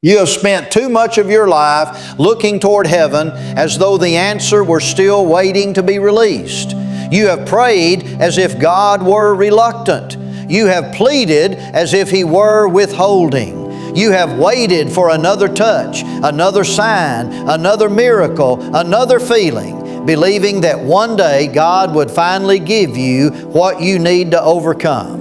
You have spent too much of your life looking toward heaven as though the answer were still waiting to be released. You have prayed as if God were reluctant. You have pleaded as if He were withholding. You have waited for another touch, another sign, another miracle, another feeling, believing that one day God would finally give you what you need to overcome.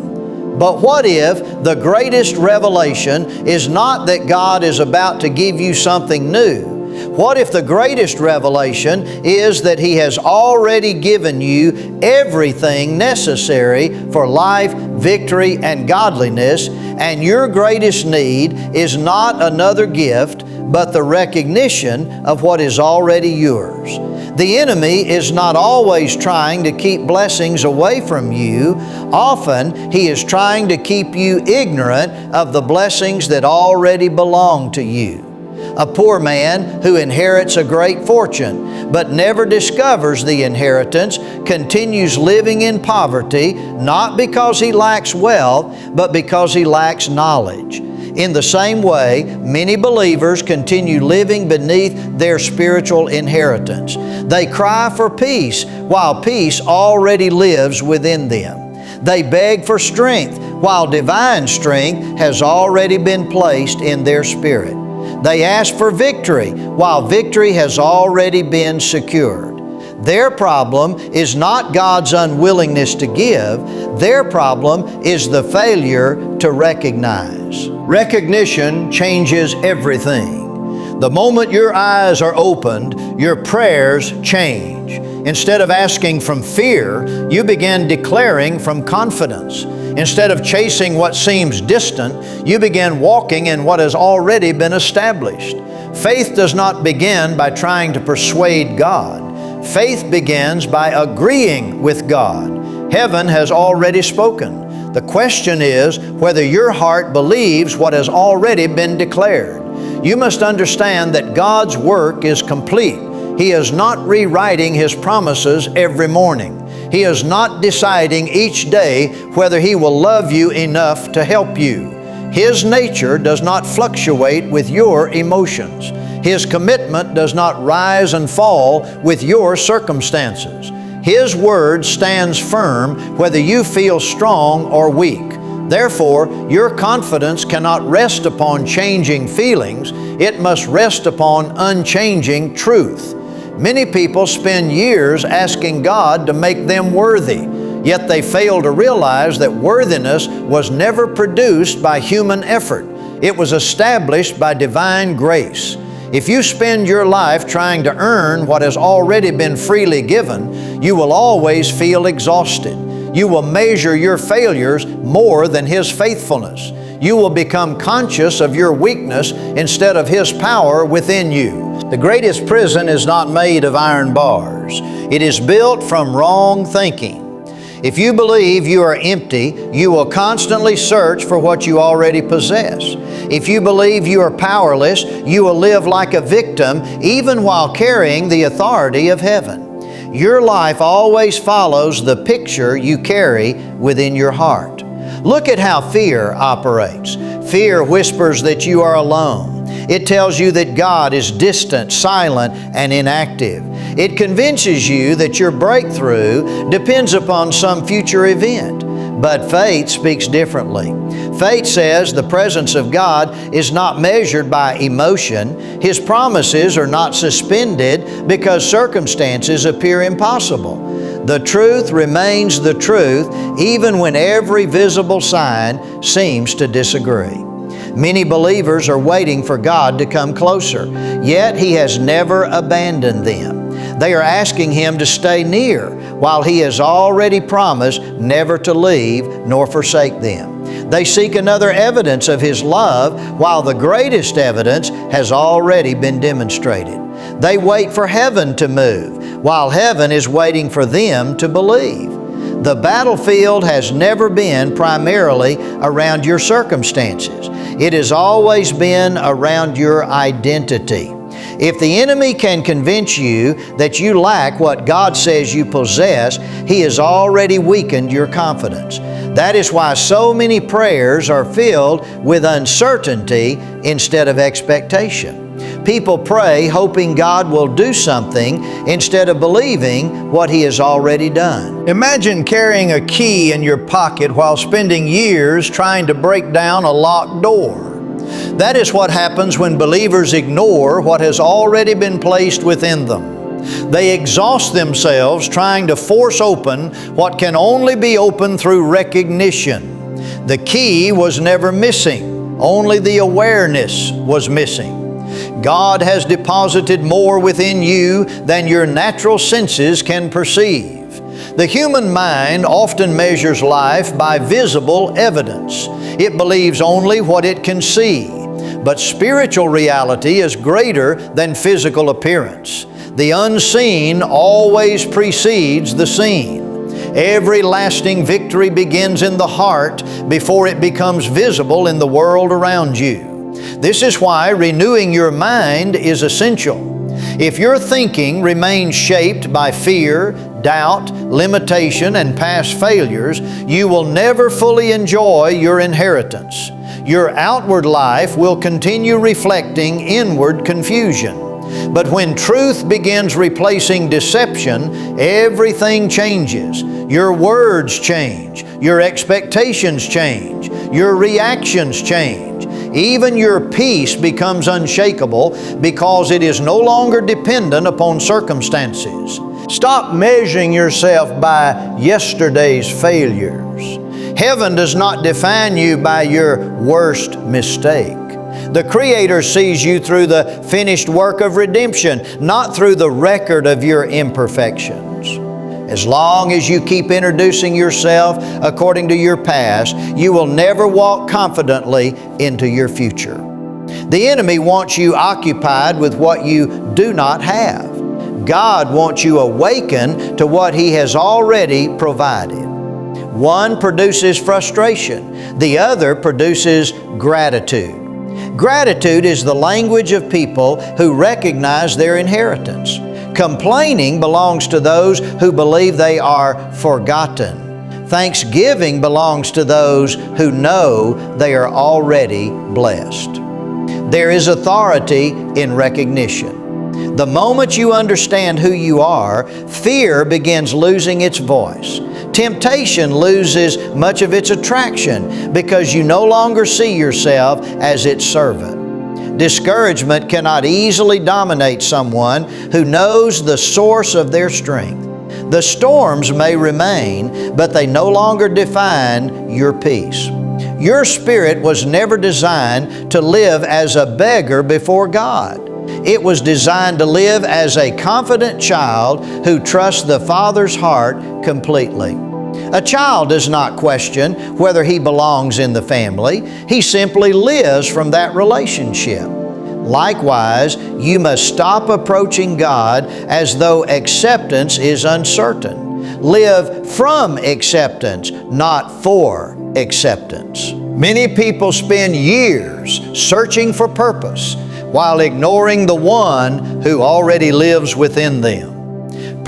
But what if the greatest revelation is not that God is about to give you something new? What if the greatest revelation is that He has already given you everything necessary for life, victory, and godliness, and your greatest need is not another gift, but the recognition of what is already yours? The enemy is not always trying to keep blessings away from you. Often he is trying to keep you ignorant of the blessings that already belong to you. A poor man who inherits a great fortune but never discovers the inheritance continues living in poverty, not because he lacks wealth, but because he lacks knowledge. In the same way, many believers continue living beneath their spiritual inheritance. They cry for peace while peace already lives within them. They beg for strength while divine strength has already been placed in their spirit. They ask for victory while victory has already been secured. Their problem is not God's unwillingness to give. Their problem is the failure to recognize. Recognition changes everything. The moment your eyes are opened, your prayers change. Instead of asking from fear, you begin declaring from confidence. Instead of chasing what seems distant, you begin walking in what has already been established. Faith does not begin by trying to persuade God. Faith begins by agreeing with God. Heaven has already spoken. The question is whether your heart believes what has already been declared. You must understand that God's work is complete. He is not rewriting His promises every morning. He is not deciding each day whether He will love you enough to help you. His nature does not fluctuate with your emotions. His commitment does not rise and fall with your circumstances. His word stands firm whether you feel strong or weak. Therefore, your confidence cannot rest upon changing feelings. It must rest upon unchanging truth. Many people spend years asking God to make them worthy, yet they fail to realize that worthiness was never produced by human effort. It was established by divine grace. If you spend your life trying to earn what has already been freely given, you will always feel exhausted. You will measure your failures more than His faithfulness. You will become conscious of your weakness instead of His power within you. The greatest prison is not made of iron bars. It is built from wrong thinking. If you believe you are empty, you will constantly search for what you already possess. If you believe you are powerless, you will live like a victim even while carrying the authority of heaven. Your life always follows the picture you carry within your heart. Look at how fear operates. Fear whispers that you are alone. It tells you that God is distant, silent, and inactive. It convinces you that your breakthrough depends upon some future event. But faith speaks differently. Faith says the presence of God is not measured by emotion. His promises are not suspended because circumstances appear impossible. The truth remains the truth even when every visible sign seems to disagree. Many believers are waiting for God to come closer, yet He has never abandoned them. They are asking Him to stay near, while He has already promised never to leave nor forsake them. They seek another evidence of His love, while the greatest evidence has already been demonstrated. They wait for heaven to move, while heaven is waiting for them to believe. The battlefield has never been primarily around your circumstances. It has always been around your identity. If the enemy can convince you that you lack what God says you possess, he has already weakened your confidence. That is why so many prayers are filled with uncertainty instead of expectation. People pray hoping God will do something instead of believing what He has already done. Imagine carrying a key in your pocket while spending years trying to break down a locked door. That is what happens when believers ignore what has already been placed within them. They exhaust themselves trying to force open what can only be opened through recognition. The key was never missing, only the awareness was missing. God has deposited more within you than your natural senses can perceive. The human mind often measures life by visible evidence. It believes only what it can see. But spiritual reality is greater than physical appearance. The unseen always precedes the seen. Every lasting victory begins in the heart before it becomes visible in the world around you. This is why renewing your mind is essential. If your thinking remains shaped by fear, doubt, limitation, and past failures, you will never fully enjoy your inheritance. Your outward life will continue reflecting inward confusion. But when truth begins replacing deception, everything changes. Your words change. Your expectations change. Your reactions change. Even your peace becomes unshakable because it is no longer dependent upon circumstances. Stop measuring yourself by yesterday's failures. Heaven does not define you by your worst mistake. The Creator sees you through the finished work of redemption, not through the record of your imperfections. As long as you keep introducing yourself according to your past, you will never walk confidently into your future. The enemy wants you occupied with what you do not have. God wants you awakened to what He has already provided. One produces frustration, the other produces gratitude. Gratitude is the language of people who recognize their inheritance. Complaining belongs to those who believe they are forgotten. Thanksgiving belongs to those who know they are already blessed. There is authority in recognition. The moment you understand who you are, fear begins losing its voice. Temptation loses much of its attraction because you no longer see yourself as its servant. Discouragement cannot easily dominate someone who knows the source of their strength. The storms may remain, but they no longer define your peace. Your spirit was never designed to live as a beggar before God. It was designed to live as a confident child who trusts the Father's heart completely. A child does not question whether he belongs in the family. He simply lives from that relationship. Likewise, you must stop approaching God as though acceptance is uncertain. Live from acceptance, not for acceptance. Many people spend years searching for purpose while ignoring the one who already lives within them.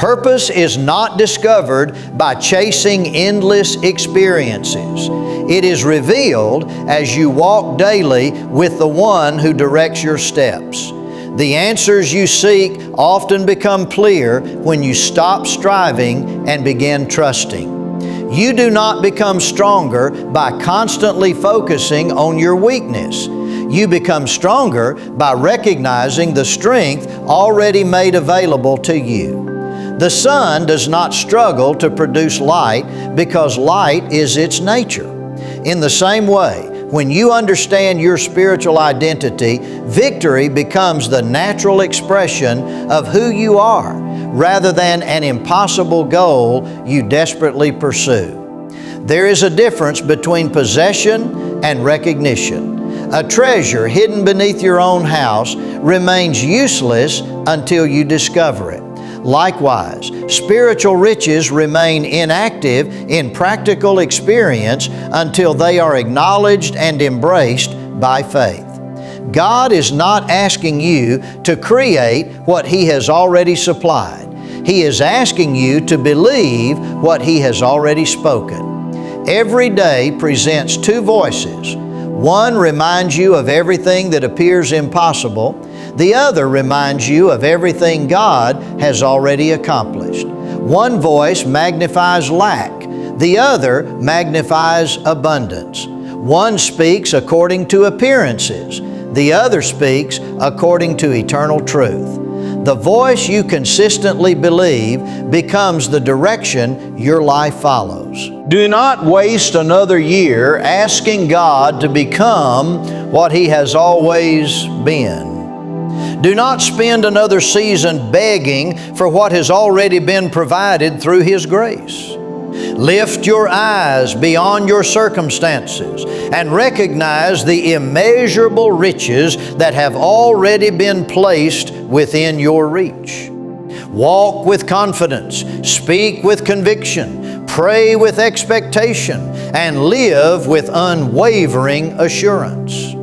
Purpose is not discovered by chasing endless experiences. It is revealed as you walk daily with the one who directs your steps. The answers you seek often become clear when you stop striving and begin trusting. You do not become stronger by constantly focusing on your weakness. You become stronger by recognizing the strength already made available to you. The sun does not struggle to produce light because light is its nature. In the same way, when you understand your spiritual identity, victory becomes the natural expression of who you are, rather than an impossible goal you desperately pursue. There is a difference between possession and recognition. A treasure hidden beneath your own house remains useless until you discover it. Likewise, spiritual riches remain inactive in practical experience until they are acknowledged and embraced by faith. God is not asking you to create what He has already supplied. He is asking you to believe what He has already spoken. Every day presents two voices. One reminds you of everything that appears impossible. The other reminds you of everything God has already accomplished. One voice magnifies lack. The other magnifies abundance. One speaks according to appearances. The other speaks according to eternal truth. The voice you consistently believe becomes the direction your life follows. Do not waste another year asking God to become what He has always been. Do not spend another season begging for what has already been provided through His grace. Lift your eyes beyond your circumstances and recognize the immeasurable riches that have already been placed within your reach. Walk with confidence, speak with conviction, pray with expectation, and live with unwavering assurance.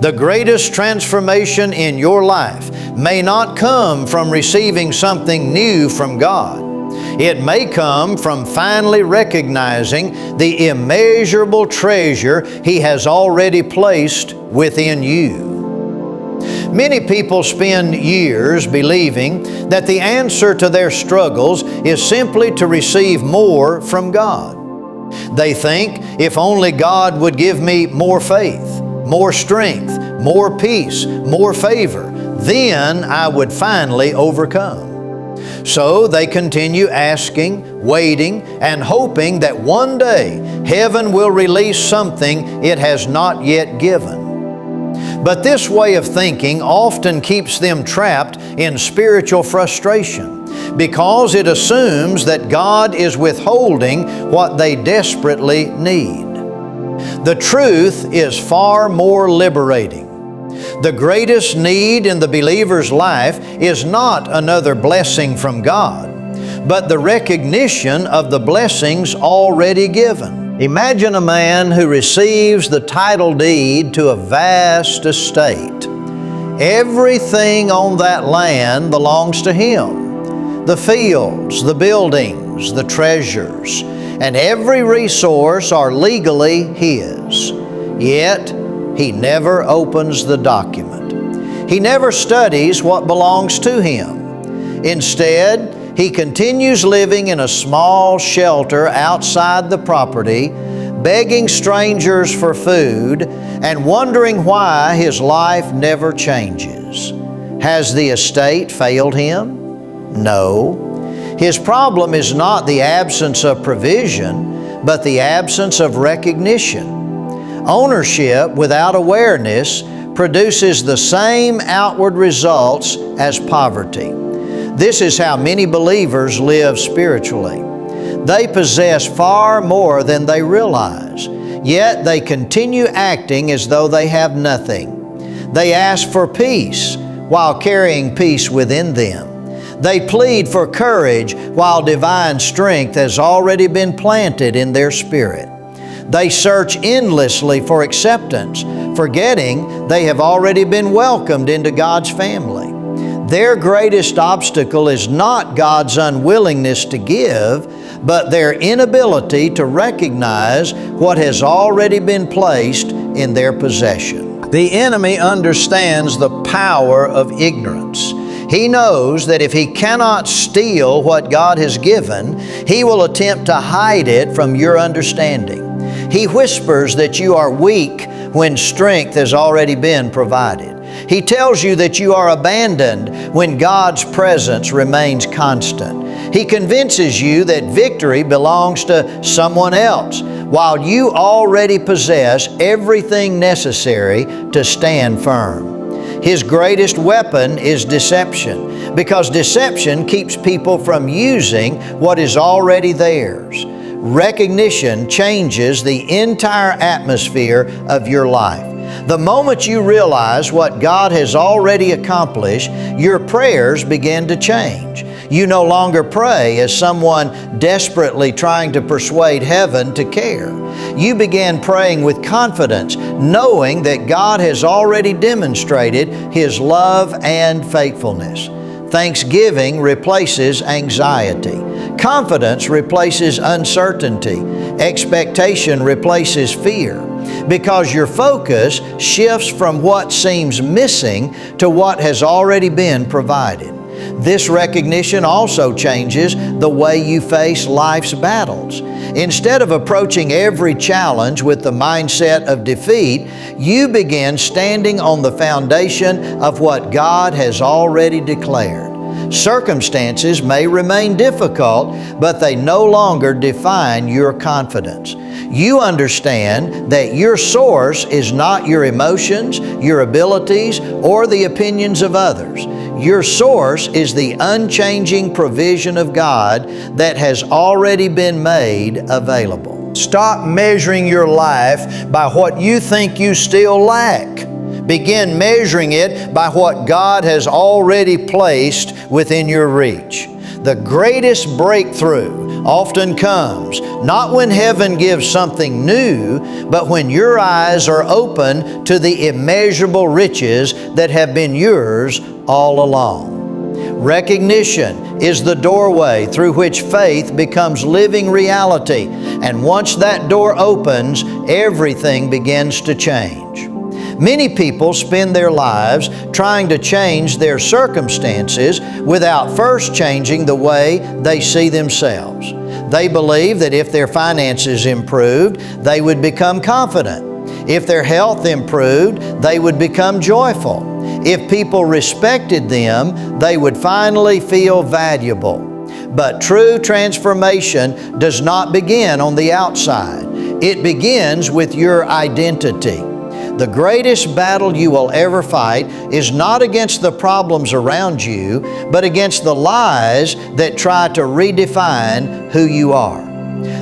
The greatest transformation in your life may not come from receiving something new from God. It may come from finally recognizing the immeasurable treasure He has already placed within you. Many people spend years believing that the answer to their struggles is simply to receive more from God. They think, if only God would give me more faith, more strength, more peace, more favor, then I would finally overcome. So they continue asking, waiting, and hoping that one day heaven will release something it has not yet given. But this way of thinking often keeps them trapped in spiritual frustration because it assumes that God is withholding what they desperately need. The truth is far more liberating. The greatest need in the believer's life is not another blessing from God, but the recognition of the blessings already given. Imagine a man who receives the title deed to a vast estate. Everything on that land belongs to him. The fields, the buildings, the treasures, and every resource are legally his. Yet, he never opens the document. He never studies what belongs to him. Instead, he continues living in a small shelter outside the property, begging strangers for food and wondering why his life never changes. Has the estate failed him? No. His problem is not the absence of provision, but the absence of recognition. Ownership without awareness produces the same outward results as poverty. This is how many believers live spiritually. They possess far more than they realize, yet they continue acting as though they have nothing. They ask for peace while carrying peace within them. They plead for courage while divine strength has already been planted in their spirit. They search endlessly for acceptance, forgetting they have already been welcomed into God's family. Their greatest obstacle is not God's unwillingness to give, but their inability to recognize what has already been placed in their possession. The enemy understands the power of ignorance. He knows that if he cannot steal what God has given, he will attempt to hide it from your understanding. He whispers that you are weak when strength has already been provided. He tells you that you are abandoned when God's presence remains constant. He convinces you that victory belongs to someone else, while you already possess everything necessary to stand firm. His greatest weapon is deception, because deception keeps people from using what is already theirs. Recognition changes the entire atmosphere of your life. The moment you realize what God has already accomplished, your prayers begin to change. You no longer pray as someone desperately trying to persuade heaven to care. You begin praying with confidence, knowing that God has already demonstrated His love and faithfulness. Thanksgiving replaces anxiety. Confidence replaces uncertainty. Expectation replaces fear, because your focus shifts from what seems missing to what has already been provided. This recognition also changes the way you face life's battles. Instead of approaching every challenge with the mindset of defeat, you begin standing on the foundation of what God has already declared. Circumstances may remain difficult, but they no longer define your confidence. You understand that your source is not your emotions, your abilities, or the opinions of others. Your source is the unchanging provision of God that has already been made available. Stop measuring your life by what you think you still lack. Begin measuring it by what God has already placed within your reach. The greatest breakthrough often comes not when heaven gives something new, but when your eyes are open to the immeasurable riches that have been yours all along. Recognition is the doorway through which faith becomes living reality, and once that door opens, everything begins to change. Many people spend their lives trying to change their circumstances without first changing the way they see themselves. They believe that if their finances improved, they would become confident. If their health improved, they would become joyful. If people respected them, they would finally feel valuable. But true transformation does not begin on the outside. It begins with your identity. The greatest battle you will ever fight is not against the problems around you, but against the lies that try to redefine who you are.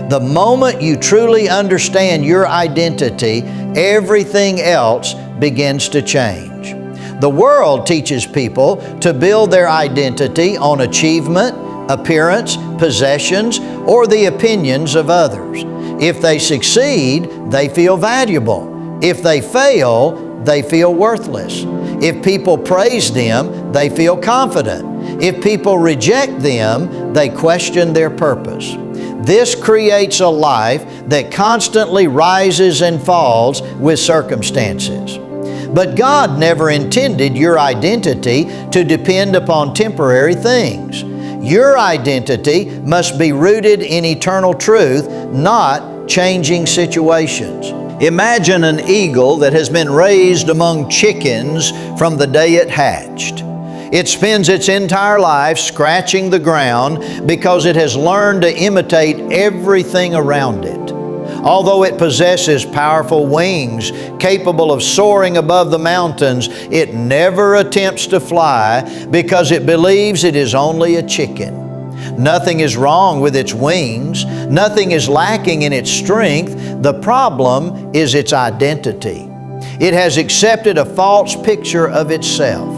The moment you truly understand your identity, everything else begins to change. The world teaches people to build their identity on achievement, appearance, possessions, or the opinions of others. If they succeed, they feel valuable. If they fail, they feel worthless. If people praise them, they feel confident. If people reject them, they question their purpose. This creates a life that constantly rises and falls with circumstances. But God never intended your identity to depend upon temporary things. Your identity must be rooted in eternal truth, not changing situations. Imagine an eagle that has been raised among chickens from the day it hatched. It spends its entire life scratching the ground because it has learned to imitate everything around it. Although it possesses powerful wings capable of soaring above the mountains, it never attempts to fly because it believes it is only a chicken. Nothing is wrong with its wings. Nothing is lacking in its strength. The problem is its identity. It has accepted a false picture of itself.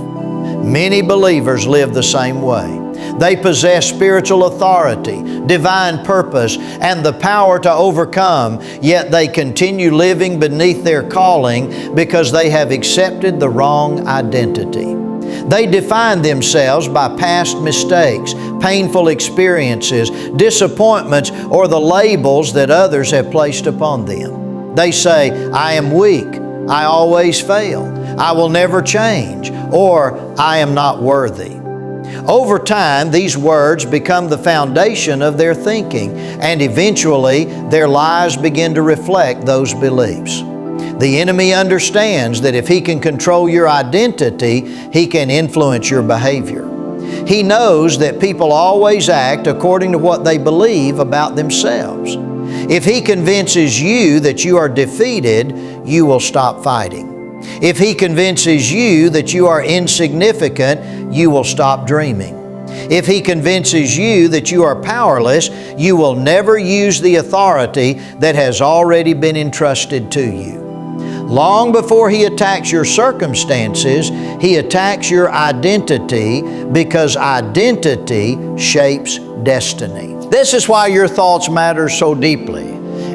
Many believers live the same way. They possess spiritual authority, divine purpose, and the power to overcome, yet they continue living beneath their calling because they have accepted the wrong identity. They define themselves by past mistakes, painful experiences, disappointments, or the labels that others have placed upon them. They say, "I am weak, I always fail, I will never change," or "I am not worthy." Over time, these words become the foundation of their thinking, and eventually their lives begin to reflect those beliefs. The enemy understands that if he can control your identity, he can influence your behavior. He knows that people always act according to what they believe about themselves. If he convinces you that you are defeated, you will stop fighting. If he convinces you that you are insignificant, you will stop dreaming. If he convinces you that you are powerless, you will never use the authority that has already been entrusted to you. Long before he attacks your circumstances, he attacks your identity, because identity shapes destiny. This is why your thoughts matter so deeply.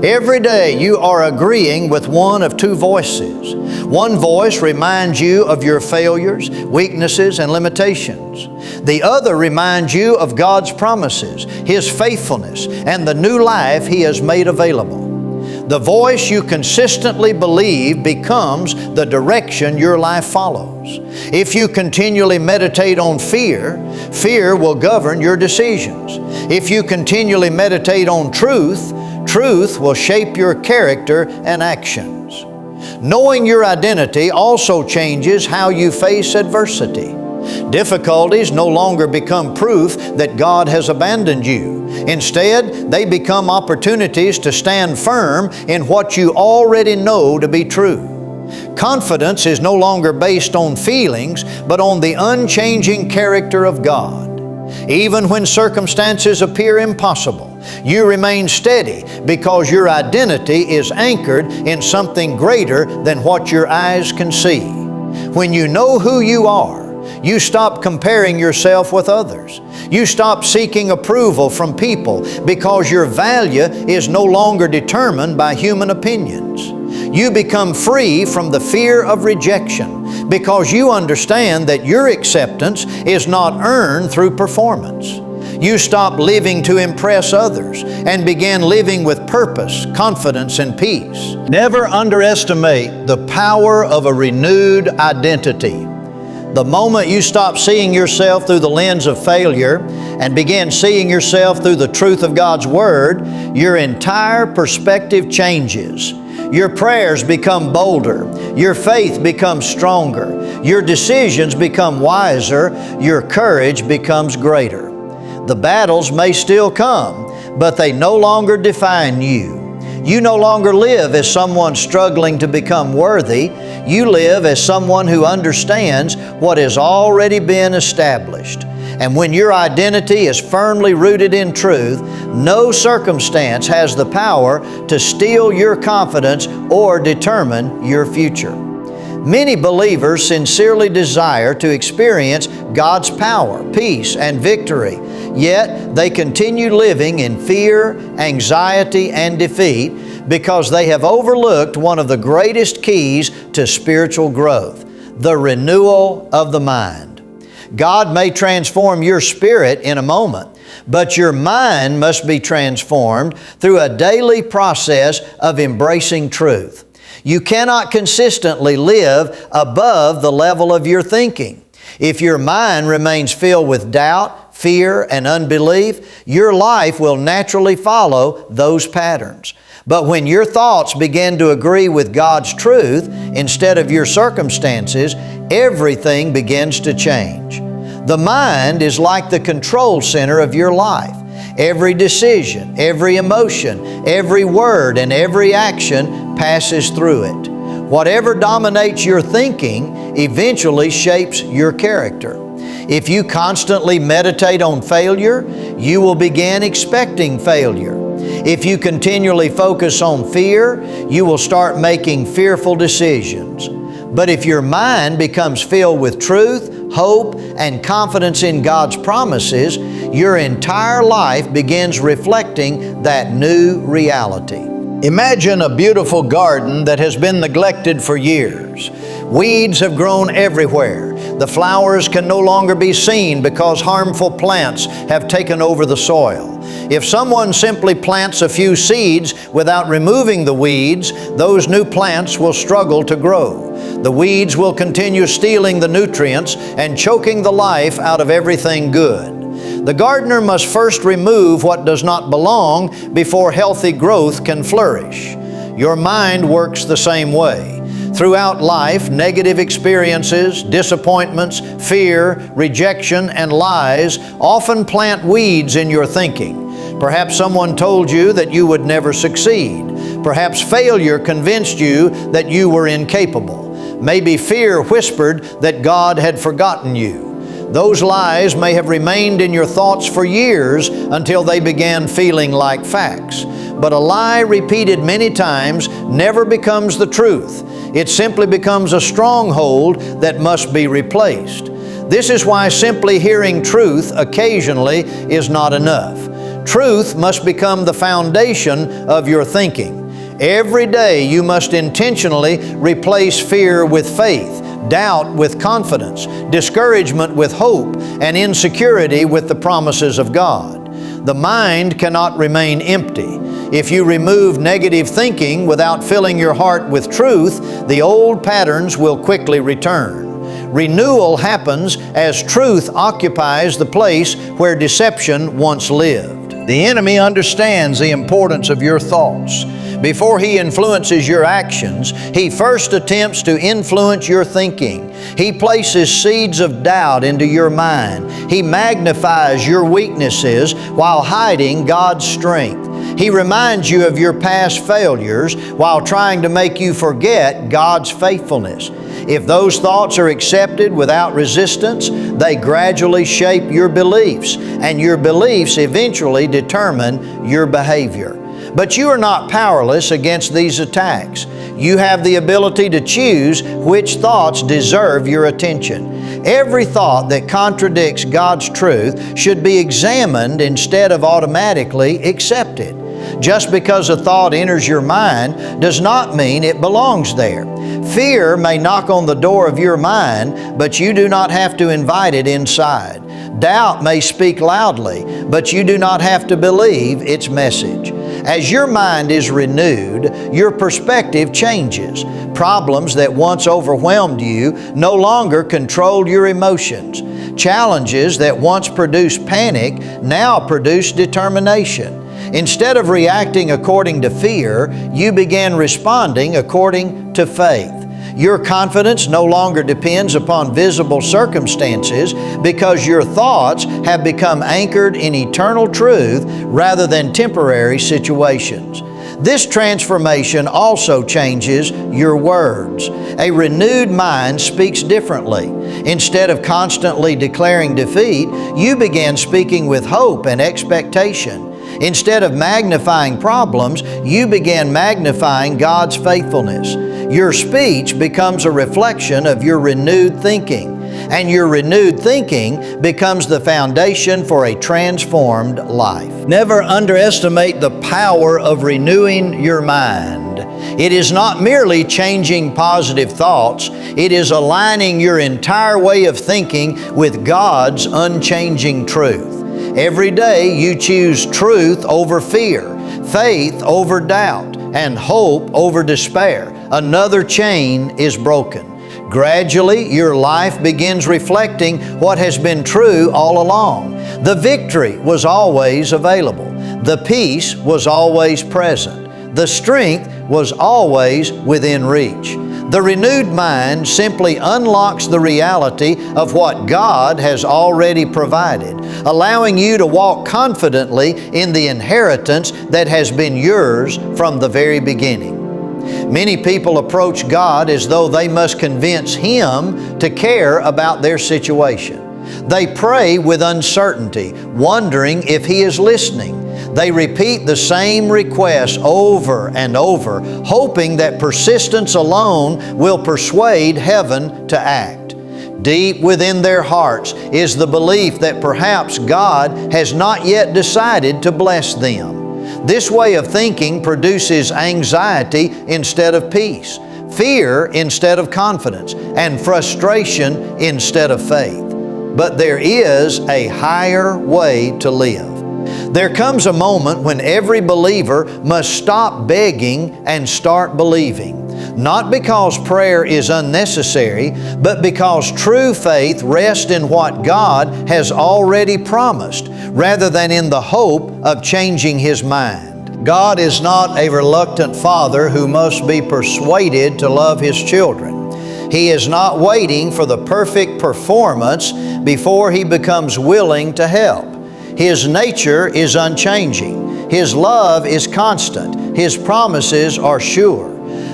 Every day you are agreeing with one of two voices. One voice reminds you of your failures, weaknesses, and limitations. The other reminds you of God's promises, His faithfulness, and the new life He has made available. The voice you consistently believe becomes the direction your life follows. If you continually meditate on fear, fear will govern your decisions. If you continually meditate on truth, truth will shape your character and actions. Knowing your identity also changes how you face adversity. Difficulties no longer become proof that God has abandoned you. Instead, they become opportunities to stand firm in what you already know to be true. Confidence is no longer based on feelings, but on the unchanging character of God. Even when circumstances appear impossible, you remain steady because your identity is anchored in something greater than what your eyes can see. When you know who you are, you stop comparing yourself with others. You stop seeking approval from people because your value is no longer determined by human opinions. You become free from the fear of rejection because you understand that your acceptance is not earned through performance. You stop living to impress others and begin living with purpose, confidence, and peace. Never underestimate the power of a renewed identity. The moment you stop seeing yourself through the lens of failure and begin seeing yourself through the truth of God's Word, your entire perspective changes. Your prayers become bolder. Your faith becomes stronger. Your decisions become wiser. Your courage becomes greater. The battles may still come, but they no longer define you. You no longer live as someone struggling to become worthy. You live as someone who understands what has already been established. And when your identity is firmly rooted in truth, no circumstance has the power to steal your confidence or determine your future. Many believers sincerely desire to experience God's power, peace, and victory, yet they continue living in fear, anxiety, and defeat because they have overlooked one of the greatest keys to spiritual growth, the renewal of the mind. God may transform your spirit in a moment, but your mind must be transformed through a daily process of embracing truth. You cannot consistently live above the level of your thinking. If your mind remains filled with doubt, fear, and unbelief, your life will naturally follow those patterns. But when your thoughts begin to agree with God's truth instead of your circumstances, everything begins to change. The mind is like the control center of your life. Every decision, every emotion, every word, and every action passes through it. Whatever dominates your thinking eventually shapes your character. If you constantly meditate on failure, you will begin expecting failure. If you continually focus on fear, you will start making fearful decisions. But if your mind becomes filled with truth, hope, and confidence in God's promises, your entire life begins reflecting that new reality. Imagine a beautiful garden that has been neglected for years. Weeds have grown everywhere. The flowers can no longer be seen because harmful plants have taken over the soil. If someone simply plants a few seeds without removing the weeds, those new plants will struggle to grow. The weeds will continue stealing the nutrients and choking the life out of everything good. The gardener must first remove what does not belong before healthy growth can flourish. Your mind works the same way. Throughout life, negative experiences, disappointments, fear, rejection, and lies often plant weeds in your thinking. Perhaps someone told you that you would never succeed. Perhaps failure convinced you that you were incapable. Maybe fear whispered that God had forgotten you. Those lies may have remained in your thoughts for years until they began feeling like facts. But a lie repeated many times never becomes the truth. It simply becomes a stronghold that must be replaced. This is why simply hearing truth occasionally is not enough. Truth must become the foundation of your thinking. Every day you must intentionally replace fear with faith, doubt with confidence, discouragement with hope, and insecurity with the promises of God. The mind cannot remain empty. If you remove negative thinking without filling your heart with truth, the old patterns will quickly return. Renewal happens as truth occupies the place where deception once lived. The enemy understands the importance of your thoughts. Before he influences your actions, he first attempts to influence your thinking. He places seeds of doubt into your mind. He magnifies your weaknesses while hiding God's strength. He reminds you of your past failures while trying to make you forget God's faithfulness. If those thoughts are accepted without resistance, they gradually shape your beliefs, and your beliefs eventually determine your behavior. But you are not powerless against these attacks. You have the ability to choose which thoughts deserve your attention. Every thought that contradicts God's truth should be examined instead of automatically accepted. Just because a thought enters your mind does not mean it belongs there. Fear may knock on the door of your mind, but you do not have to invite it inside. Doubt may speak loudly, but you do not have to believe its message. As your mind is renewed, your perspective changes. Problems that once overwhelmed you no longer control your emotions. Challenges that once produced panic now produce determination. Instead of reacting according to fear, you begin responding according to faith. Your confidence no longer depends upon visible circumstances because your thoughts have become anchored in eternal truth rather than temporary situations. This transformation also changes your words. A renewed mind speaks differently. Instead of constantly declaring defeat, you begin speaking with hope and expectation. Instead of magnifying problems, you begin magnifying God's faithfulness. Your speech becomes a reflection of your renewed thinking, and your renewed thinking becomes the foundation for a transformed life. Never underestimate the power of renewing your mind. It is not merely changing positive thoughts, it is aligning your entire way of thinking with God's unchanging truth. Every day you choose truth over fear, faith over doubt, and hope over despair. Another chain is broken. Gradually, your life begins reflecting what has been true all along. The victory was always available. The peace was always present. The strength was always within reach. The renewed mind simply unlocks the reality of what God has already provided, allowing you to walk confidently in the inheritance that has been yours from the very beginning. Many people approach God as though they must convince Him to care about their situation. They pray with uncertainty, wondering if He is listening. They repeat the same requests over and over, hoping that persistence alone will persuade heaven to act. Deep within their hearts is the belief that perhaps God has not yet decided to bless them. This way of thinking produces anxiety instead of peace, fear instead of confidence, and frustration instead of faith. But there is a higher way to live. There comes a moment when every believer must stop begging and start believing. Not because prayer is unnecessary, but because true faith rests in what God has already promised, rather than in the hope of changing His mind. God is not a reluctant Father who must be persuaded to love His children. He is not waiting for the perfect performance before He becomes willing to help. His nature is unchanging. His love is constant. His promises are sure.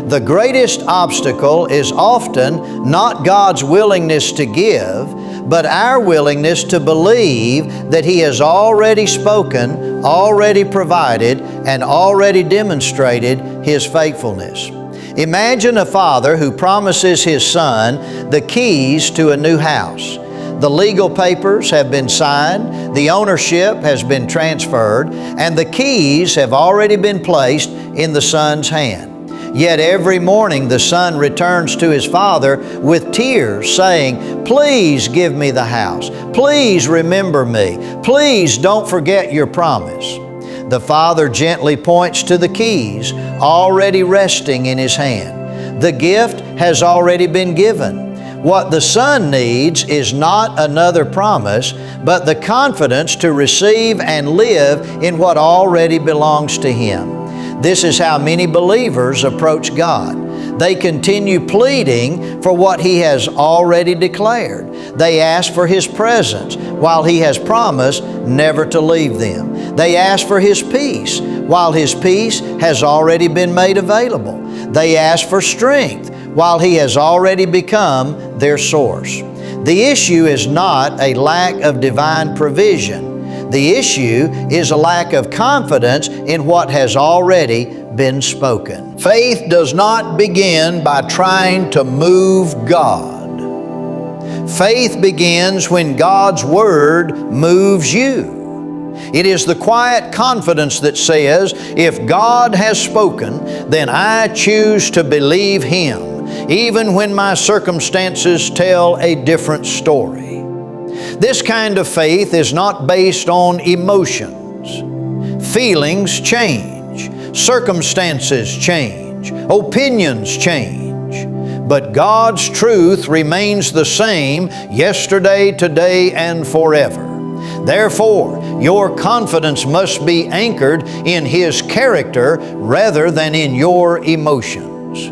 The greatest obstacle is often not God's willingness to give, but our willingness to believe that He has already spoken, already provided, and already demonstrated His faithfulness. Imagine a father who promises his son the keys to a new house. The legal papers have been signed, the ownership has been transferred, and the keys have already been placed in the son's hand. Yet every morning the son returns to his father with tears, saying, "Please give me the house. Please remember me. Please don't forget your promise." The father gently points to the keys, already resting in his hand. The gift has already been given. What the son needs is not another promise, but the confidence to receive and live in what already belongs to him. This is how many believers approach God. They continue pleading for what He has already declared. They ask for His presence while He has promised never to leave them. They ask for His peace while His peace has already been made available. They ask for strength while He has already become their source. The issue is not a lack of divine provision. The issue is a lack of confidence in what has already been spoken. Faith does not begin by trying to move God. Faith begins when God's Word moves you. It is the quiet confidence that says, if God has spoken, then I choose to believe Him, even when my circumstances tell a different story. This kind of faith is not based on emotions. Feelings change, circumstances change, opinions change, but God's truth remains the same yesterday, today, and forever. Therefore, your confidence must be anchored in His character rather than in your emotions.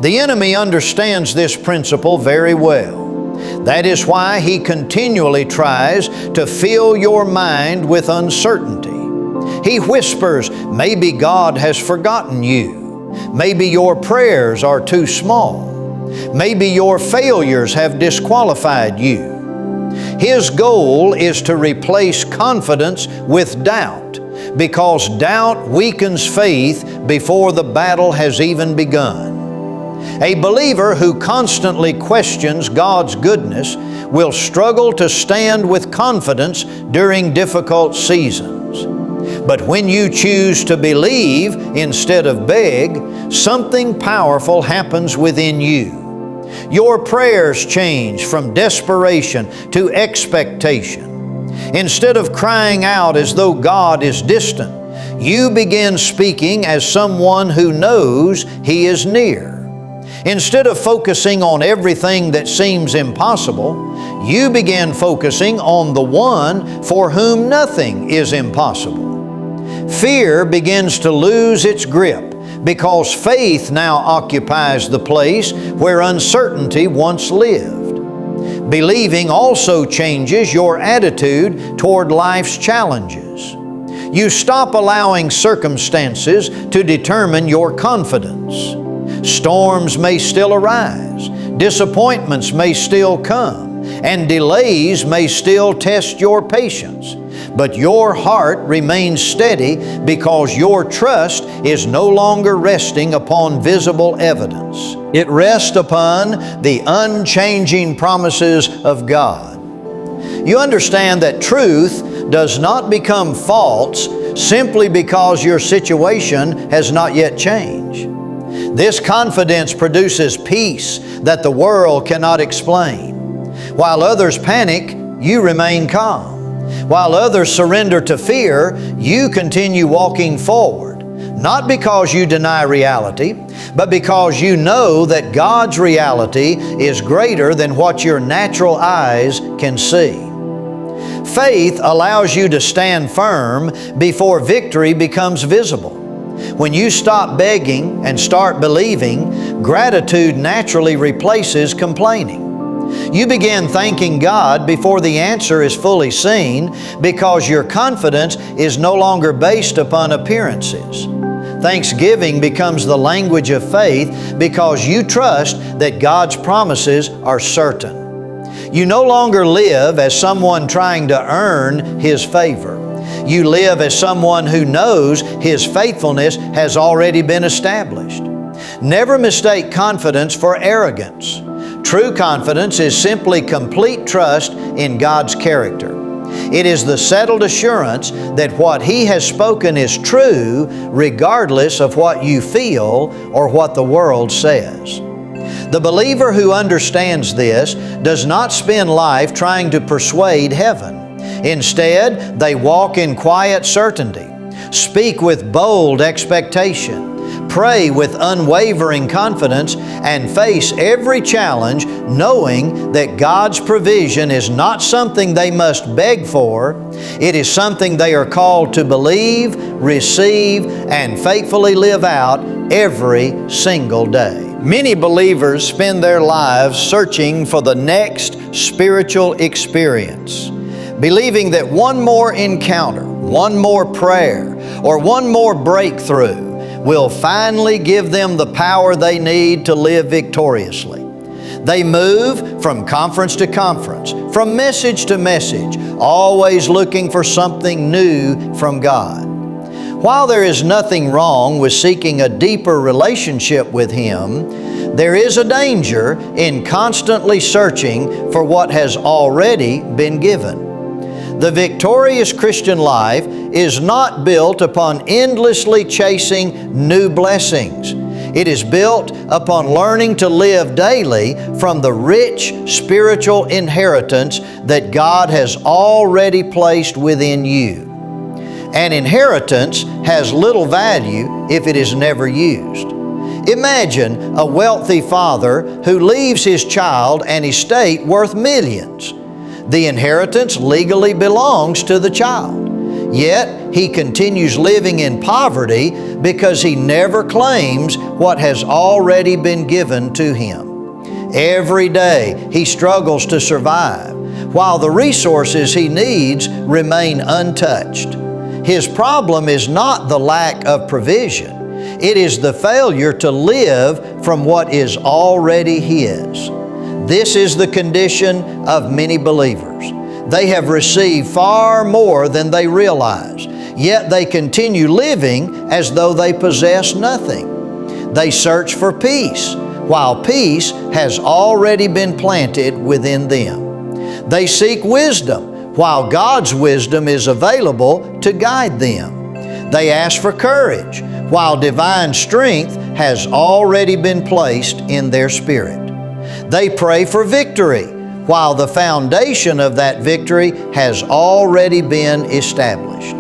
The enemy understands this principle very well. That is why he continually tries to fill your mind with uncertainty. He whispers, maybe God has forgotten you. Maybe your prayers are too small. Maybe your failures have disqualified you. His goal is to replace confidence with doubt, because doubt weakens faith before the battle has even begun. A believer who constantly questions God's goodness will struggle to stand with confidence during difficult seasons. But when you choose to believe instead of beg, something powerful happens within you. Your prayers change from desperation to expectation. Instead of crying out as though God is distant, you begin speaking as someone who knows He is near. Instead of focusing on everything that seems impossible, you begin focusing on the one for whom nothing is impossible. Fear begins to lose its grip because faith now occupies the place where uncertainty once lived. Believing also changes your attitude toward life's challenges. You stop allowing circumstances to determine your confidence. Storms may still arise, disappointments may still come, and delays may still test your patience. But your heart remains steady because your trust is no longer resting upon visible evidence. It rests upon the unchanging promises of God. You understand that truth does not become false simply because your situation has not yet changed. This confidence produces peace that the world cannot explain. While others panic, you remain calm. While others surrender to fear, you continue walking forward, not because you deny reality, but because you know that God's reality is greater than what your natural eyes can see. Faith allows you to stand firm before victory becomes visible. When you stop begging and start believing, gratitude naturally replaces complaining. You begin thanking God before the answer is fully seen because your confidence is no longer based upon appearances. Thanksgiving becomes the language of faith because you trust that God's promises are certain. You no longer live as someone trying to earn His favor. You live as someone who knows His faithfulness has already been established. Never mistake confidence for arrogance. True confidence is simply complete trust in God's character. It is the settled assurance that what He has spoken is true regardless of what you feel or what the world says. The believer who understands this does not spend life trying to persuade heaven. Instead, they walk in quiet certainty, speak with bold expectation, pray with unwavering confidence, and face every challenge knowing that God's provision is not something they must beg for. It is something they are called to believe, receive, and faithfully live out every single day. Many believers spend their lives searching for the next spiritual experience, believing that one more encounter, one more prayer, or one more breakthrough will finally give them the power they need to live victoriously. They move from conference to conference, from message to message, always looking for something new from God. While there is nothing wrong with seeking a deeper relationship with Him, there is a danger in constantly searching for what has already been given. The victorious Christian life is not built upon endlessly chasing new blessings. It is built upon learning to live daily from the rich spiritual inheritance that God has already placed within you. An inheritance has little value if it is never used. Imagine a wealthy father who leaves his child an estate worth millions. The inheritance legally belongs to the child, yet he continues living in poverty because he never claims what has already been given to him. Every day he struggles to survive, while the resources he needs remain untouched. His problem is not the lack of provision, it is the failure to live from what is already his. This is the condition of many believers. They have received far more than they realize, yet they continue living as though they possess nothing. They search for peace, while peace has already been planted within them. They seek wisdom, while God's wisdom is available to guide them. They ask for courage, while divine strength has already been placed in their spirit. They pray for victory, while the foundation of that victory has already been established.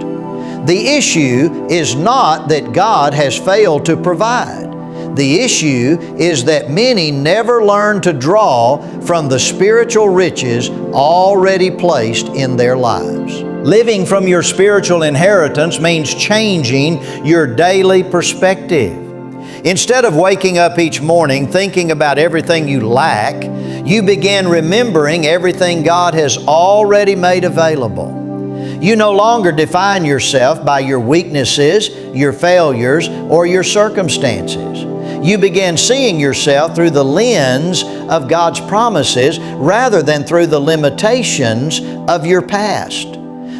The issue is not that God has failed to provide. The issue is that many never learn to draw from the spiritual riches already placed in their lives. Living from your spiritual inheritance means changing your daily perspective. Instead of waking up each morning thinking about everything you lack, you begin remembering everything God has already made available. You no longer define yourself by your weaknesses, your failures, or your circumstances. You begin seeing yourself through the lens of God's promises rather than through the limitations of your past.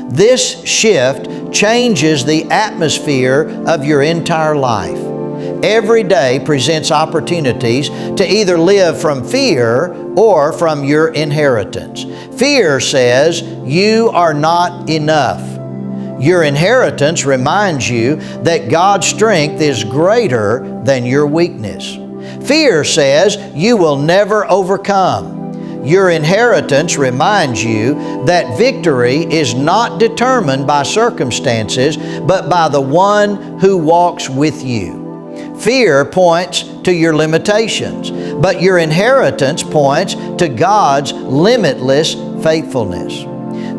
This shift changes the atmosphere of your entire life. Every day presents opportunities to either live from fear or from your inheritance. Fear says you are not enough. Your inheritance reminds you that God's strength is greater than your weakness. Fear says you will never overcome. Your inheritance reminds you that victory is not determined by circumstances, but by the one who walks with you. Fear points to your limitations, but your inheritance points to God's limitless faithfulness.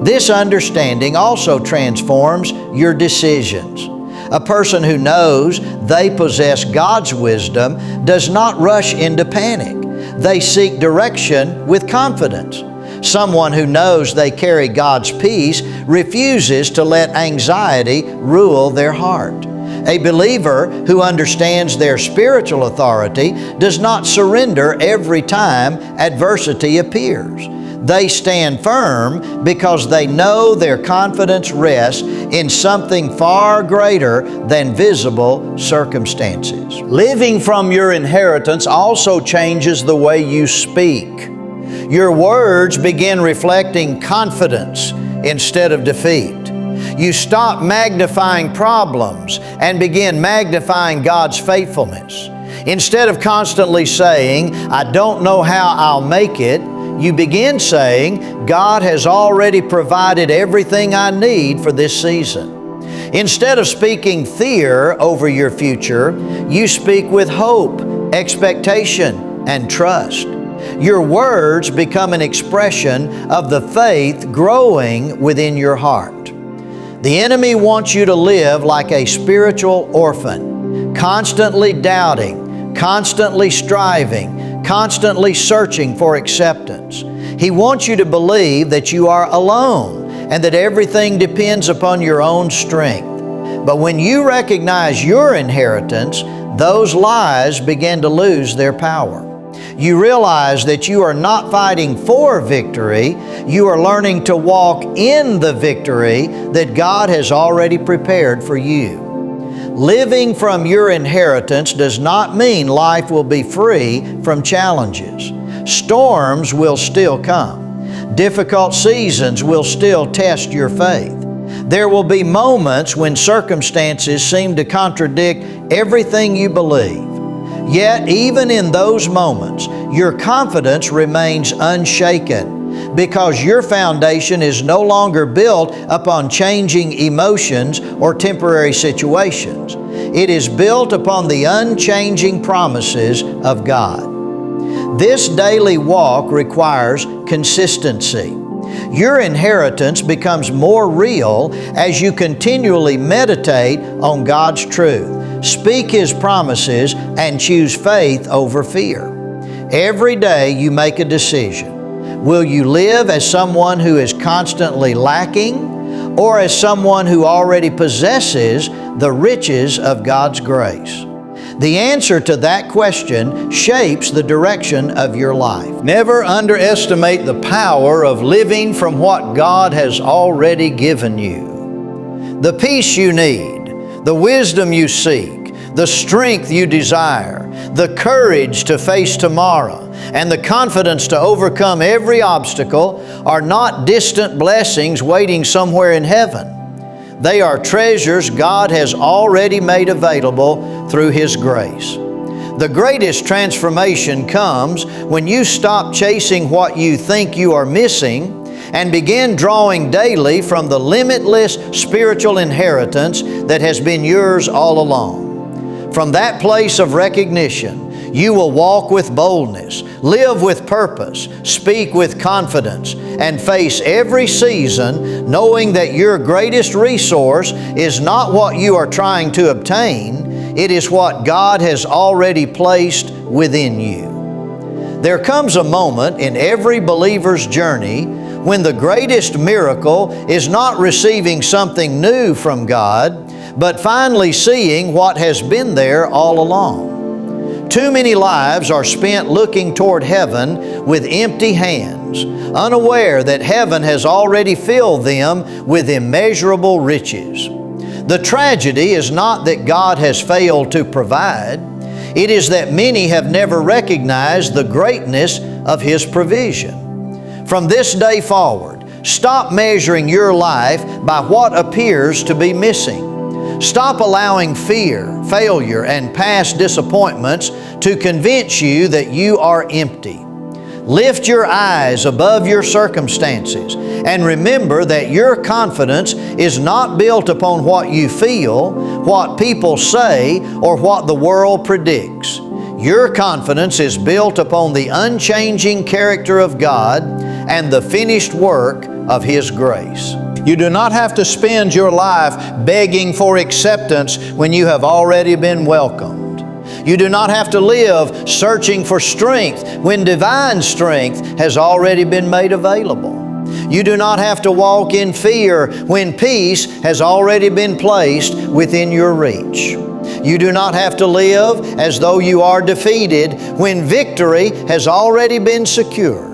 This understanding also transforms your decisions. A person who knows they possess God's wisdom does not rush into panic. They seek direction with confidence. Someone who knows they carry God's peace refuses to let anxiety rule their heart. A believer who understands their spiritual authority does not surrender every time adversity appears. They stand firm because they know their confidence rests in something far greater than visible circumstances. Living from your inheritance also changes the way you speak. Your words begin reflecting confidence instead of defeat. You stop magnifying problems and begin magnifying God's faithfulness. Instead of constantly saying, "I don't know how I'll make it," you begin saying, "God has already provided everything I need for this season." Instead of speaking fear over your future, you speak with hope, expectation, and trust. Your words become an expression of the faith growing within your heart. The enemy wants you to live like a spiritual orphan, constantly doubting, constantly striving, constantly searching for acceptance. He wants you to believe that you are alone and that everything depends upon your own strength. But when you recognize your inheritance, those lies begin to lose their power. You realize that you are not fighting for victory, you are learning to walk in the victory that God has already prepared for you. Living from your inheritance does not mean life will be free from challenges. Storms will still come. Difficult seasons will still test your faith. There will be moments when circumstances seem to contradict everything you believe. Yet, even in those moments, your confidence remains unshaken because your foundation is no longer built upon changing emotions or temporary situations. It is built upon the unchanging promises of God. This daily walk requires consistency. Your inheritance becomes more real as you continually meditate on God's truth, speak His promises, and choose faith over fear. Every day you make a decision. Will you live as someone who is constantly lacking, or as someone who already possesses the riches of God's grace? The answer to that question shapes the direction of your life. Never underestimate the power of living from what God has already given you. The peace you need, the wisdom you seek, the strength you desire, the courage to face tomorrow, and the confidence to overcome every obstacle are not distant blessings waiting somewhere in heaven. They are treasures God has already made available through His grace. The greatest transformation comes when you stop chasing what you think you are missing and begin drawing daily from the limitless spiritual inheritance that has been yours all along. From that place of recognition, you will walk with boldness, live with purpose, speak with confidence, and face every season knowing that your greatest resource is not what you are trying to obtain, it is what God has already placed within you. There comes a moment in every believer's journey when the greatest miracle is not receiving something new from God, but finally seeing what has been there all along. Too many lives are spent looking toward heaven with empty hands, unaware that heaven has already filled them with immeasurable riches. The tragedy is not that God has failed to provide. It is that many have never recognized the greatness of His provision. From this day forward, stop measuring your life by what appears to be missing. Stop allowing fear, failure, and past disappointments to convince you that you are empty. Lift your eyes above your circumstances and remember that your confidence is not built upon what you feel, what people say, or what the world predicts. Your confidence is built upon the unchanging character of God and the finished work of His grace. You do not have to spend your life begging for acceptance when you have already been welcomed. You do not have to live searching for strength when divine strength has already been made available. You do not have to walk in fear when peace has already been placed within your reach. You do not have to live as though you are defeated when victory has already been secured.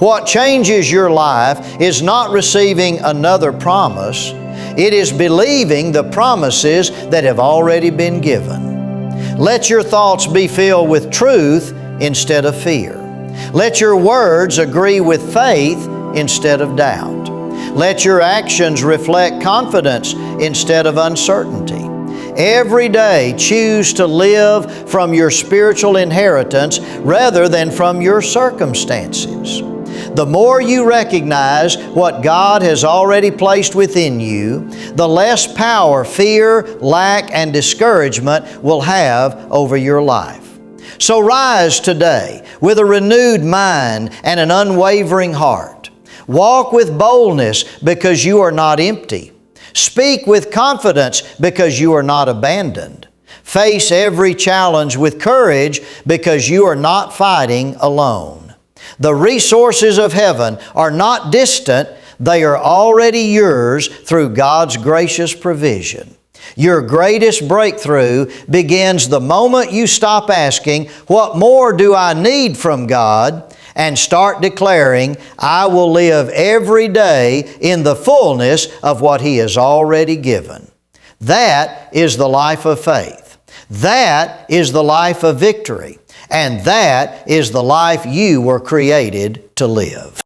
What changes your life is not receiving another promise. It is believing the promises that have already been given. Let your thoughts be filled with truth instead of fear. Let your words agree with faith instead of doubt. Let your actions reflect confidence instead of uncertainty. Every day, choose to live from your spiritual inheritance rather than from your circumstances. The more you recognize what God has already placed within you, the less power fear, lack, and discouragement will have over your life. So rise today with a renewed mind and an unwavering heart. Walk with boldness because you are not empty. Speak with confidence because you are not abandoned. Face every challenge with courage because you are not fighting alone. The resources of heaven are not distant, they are already yours through God's gracious provision. Your greatest breakthrough begins the moment you stop asking, "What more do I need from God?" and start declaring, "I will live every day in the fullness of what He has already given." That is the life of faith. That is the life of victory. And that is the life you were created to live.